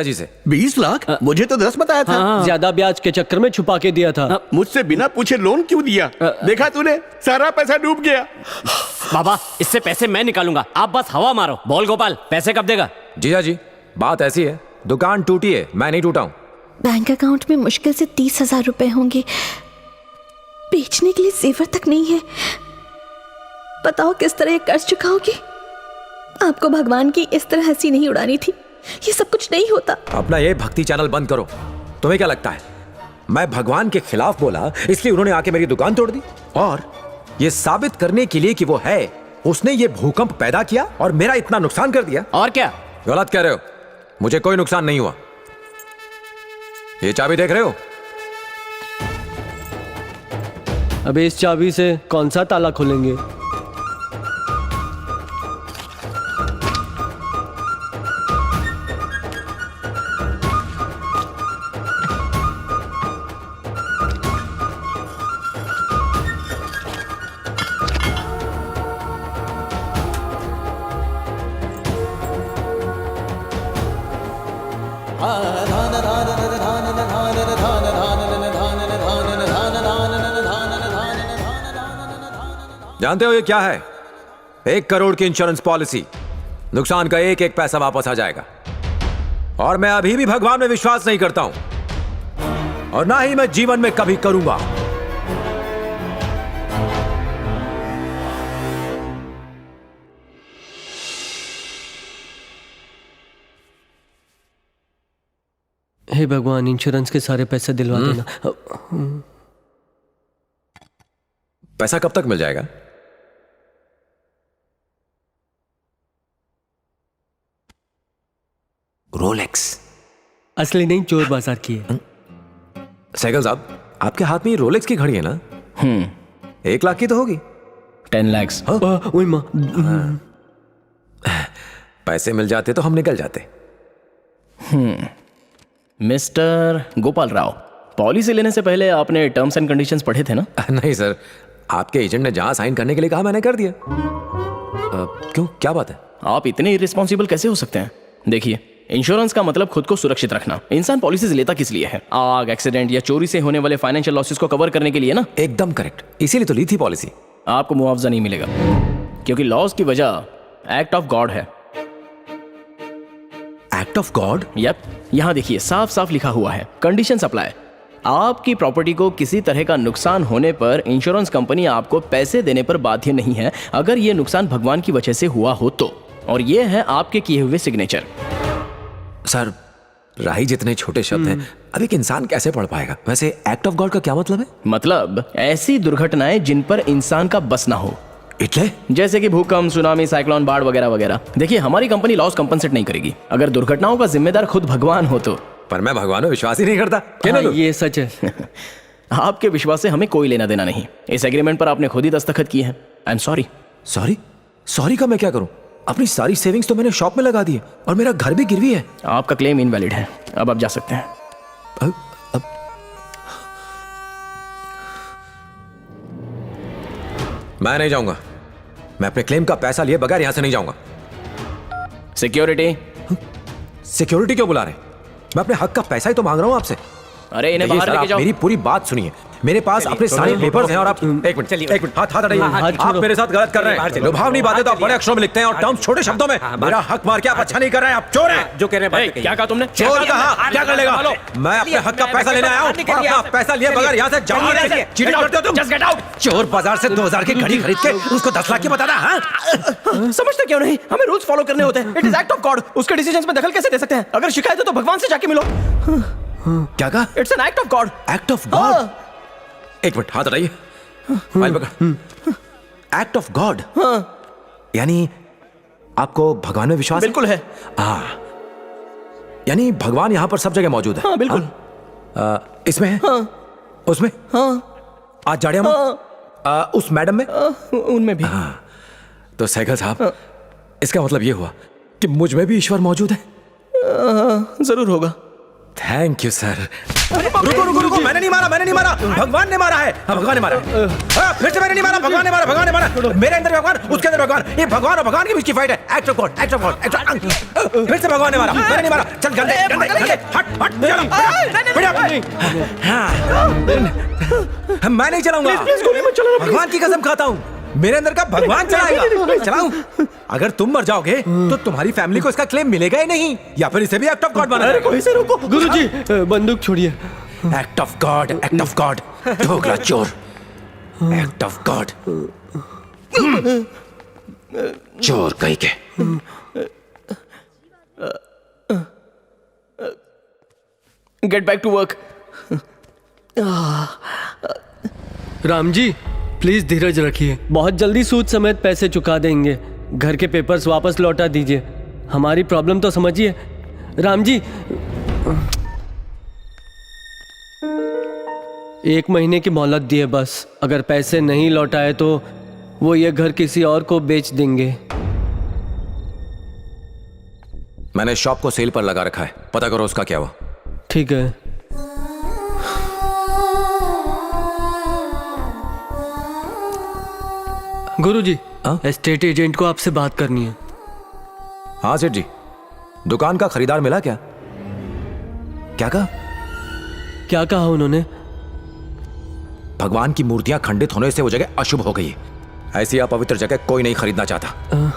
जी से 20 लाख? मुझे तो 10 बताया था। हाँ, ज्यादा ब्याज के चक्कर में छुपा के दिया था। मुझसे बिना पूछे लोन क्यों दिया? देखा तूने, सारा पैसा डूब गया। बाबा, इससे पैसे मैं निकालूंगा, आप बस हवा मारो। बोल गोपाल, पैसे कब देगा? जीजा जी, बात ऐसी है, दुकान टूटी है, मैं नहीं टूटा हूँ। बैंक अकाउंट में मुश्किल से 30,000 रुपए होंगे। बेचने के लिए जेवर तक नहीं है। बताओ किस तरह ये कर्ज चुकाओगी? आपको भगवान की इस तरह हंसी नहीं उड़ानी थी, ये सब कुछ नहीं होता। अपना ये भक्ति चैनल बंद करो। तुम्हें क्या लगता है मैं भगवान के खिलाफ बोला इसलिए उन्होंने आके मेरी दुकान तोड़ दी? और ये साबित करने के लिए कि वो है, उसने ये भूकंप पैदा किया और मेरा इतना नुकसान कर दिया। और क्या? गलत कह रहे हो, मुझे कोई नुकसान नहीं हुआ। ये चाबी देख रहे हो? अबे इस चाबी से कौन सा ताला खोलेंगे? जानते हो ये क्या है? 1 करोड़ की इंश्योरेंस पॉलिसी। नुकसान का एक एक पैसा वापस आ जाएगा। और मैं अभी भी भगवान में विश्वास नहीं करता हूं, और ना ही मैं जीवन में कभी करूंगा। हे भगवान, इंश्योरेंस के सारे पैसे दिलवा देना। पैसा कब तक मिल जाएगा? रोलेक्स। असली नहीं, चोर बाजार की है। सहगल साहब, आपके हाथ में ये रोलेक्स की घड़ी है ना? 1 लाख की तो होगी। 10 lakhs। ओए माँ, पैसे मिल जाते तो हम निकल जाते। मिस्टर गोपाल राव, पॉलिसी लेने से पहले आपने टर्म्स एंड कंडीशंस पढ़े थे ना? नहीं सर, आपके एजेंट ने जहां साइन करने के लिए कहा मैंने कर दिया। क्यों, क्या बात है? आप इतने इररिस्पॉन्सिबल कैसे हो सकते हैं? देखिए, इंश्योरेंस का मतलब खुद को सुरक्षित रखना। इंसान पॉलिसीज लेता किस लिए है? आग, एक्सीडेंट या चोरी से होने वाले फाइनेंशियल लॉसेस को कवर करने के लिए ना। एकदम करेक्ट, इसीलिए तो ली थी पॉलिसी। आपको मुआवजा नहीं मिलेगा, क्योंकि लॉस की वजह एक्ट ऑफ गॉड है। Act of God? यप, यहाँ देखिए, साफ साफ लिखा हुआ है, कंडीशंस अप्लाई। आपकी प्रॉपर्टी को किसी तरह का नुकसान होने पर इंश्योरेंस कंपनी आपको पैसे देने पर बाध्य नहीं है, अगर ये नुकसान भगवान की वजह से हुआ हो तो। और ये है आपके किए हुए सिग्नेचर। सर, राही जितने छोटे शब्द हैं, अब एक इंसान कैसे पढ़ पाएगा? वैसे एक्ट ऑफ गॉड का क्या मतलब है? मतलब ऐसी दुर्घटनाएं जिन पर इंसान का बस ना हो। इतने? जैसे कि भूकंप, सुनामी, साइक्लोन, बाढ़ वगैरह वगैरह। देखिए, हमारी कंपनी लॉस कंपनसेट नहीं करेगी अगर दुर्घटनाओं का जिम्मेदार खुद भगवान हो तो। पर मैं भगवान में विश्वास ही नहीं करता। हाँ, ये सच है। आपके विश्वास से हमें कोई लेना देना नहीं। इस एग्रीमेंट पर आपने खुद ही दस्तखत किए हैं। I am sorry. Sorry? Sorry का मैं क्या करूं? अपनी सारी सेविंग्स तो मैंने शॉप में लगा दी है और मेरा घर भी गिरवी है। आपका क्लेम इनवैलिड है, अब आप जा सकते हैं। अब मैं नहीं जाऊंगा। मैं अपने क्लेम का पैसा लिए बगैर यहां से नहीं जाऊंगा। सिक्योरिटी। सिक्योरिटी क्यों बुला रहे हैं? मैं अपने हक का पैसा ही तो मांग रहा हूं आपसे। अरे इन्हें देखिए बाहर सर, लेके आप जाओ। मेरी पूरी बात सुनिए। मेरे पास अपने सारे पेपर्स हैं और आप एक मिनट हाथ हटाइए। आप मेरे साथ गलत कर रहे हैं। लुभावनी बातें तो आप बड़े अक्षरों में लिखते हैं और टर्म्स छोटे शब्दों में। मेरा हक मार के आप अच्छा नहीं कर रहे हैं, आप चोर हैं। जो कह रहे हैं, क्या कहा तुमने? चोर कहा? क्या कर लेगा? मैं अपने हक का पैसा लेने आया हूं और अपना पैसा लिए बगैर यहां से जाऊंगा नहीं। चीटिंग करते हो तुम। Just get out. चोर बाजार से 2000 की घड़ी खरीद के उसको 10 लाख की बताना। हाँ, समझते क्यों नहीं? हमें रूल्स फॉलो करने होते हैं। It is act of God. उसके डिसीजंस में दखल कैसे दे सकते हैं? अगर शिकायत है तो भगवान से जाके मिलो। क्या कहा? It's an act of God. Act of God? एक मिनट हाथ हटाइए, फाइल पकड़। एक्ट ऑफ गॉड यानी आपको भगवान में विश्वास बिल्कुल है। हाँ, यानी भगवान यहां पर सब जगह मौजूद है। हाँ, बिल्कुल। इसमें है? हाँ। उसमें? हाँ। आज जाड़िया में? उस मैडम में? उनमें भी। तो सहगल साहब, इसका मतलब यह हुआ कि मुझ में भी ईश्वर मौजूद है। जरूर होगा। Thank you sir. रुको रुको रुको, मैंने नहीं मारा, भगवान ने मारा है। हाँ, भगवान ने मारा है। हाँ, फिर से मैंने नहीं मारा, भगवान ने मारा। मेरे अंदर भगवान, उसके अंदर भगवान, ये भगवान और भगवान के बीच की फाइट है। Act of God. फिर से भगवान ने मारा, मैंने नहीं मारा। चल गंदे, हट, मैं नहीं चलाऊंगा। भगवान की कसम खाता हूँ, मेरे अंदर का भगवान चलाएगा। चलाऊं? अगर तुम मर जाओगे तो तुम्हारी फैमिली को इसका क्लेम मिलेगा ही नहीं, या फिर इसे भी एक्ट ऑफ गॉड बना देगा। कोई से रोको गुरुजी, बंदूक छोड़िए। एक्ट ऑफ गॉड, ढोकला चोर, एक्ट ऑफ गॉड, चोर कहीं के। Get back to work. Ram ji please धीरज रखिए, बहुत जल्दी सूद समेत पैसे चुका देंगे। घर के पेपर्स वापस लौटा दीजिए, हमारी प्रॉब्लम तो समझिए। राम जी 1 महीने की मोहलत दिए बस, अगर पैसे नहीं लौटाए तो वो ये घर किसी और को बेच देंगे। मैंने शॉप को सेल पर लगा रखा है, पता करो उसका क्या हुआ। ठीक है। गुरुजी, एस्टेट एजेंट को आपसे बात करनी है। हाँ सेठ जी, दुकान का खरीदार मिला क्या? क्या कहा? क्या कहा उन्होंने? भगवान की मूर्तियां खंडित होने से वो जगह अशुभ हो गई है। ऐसी अपवित्र जगह कोई नहीं खरीदना चाहता।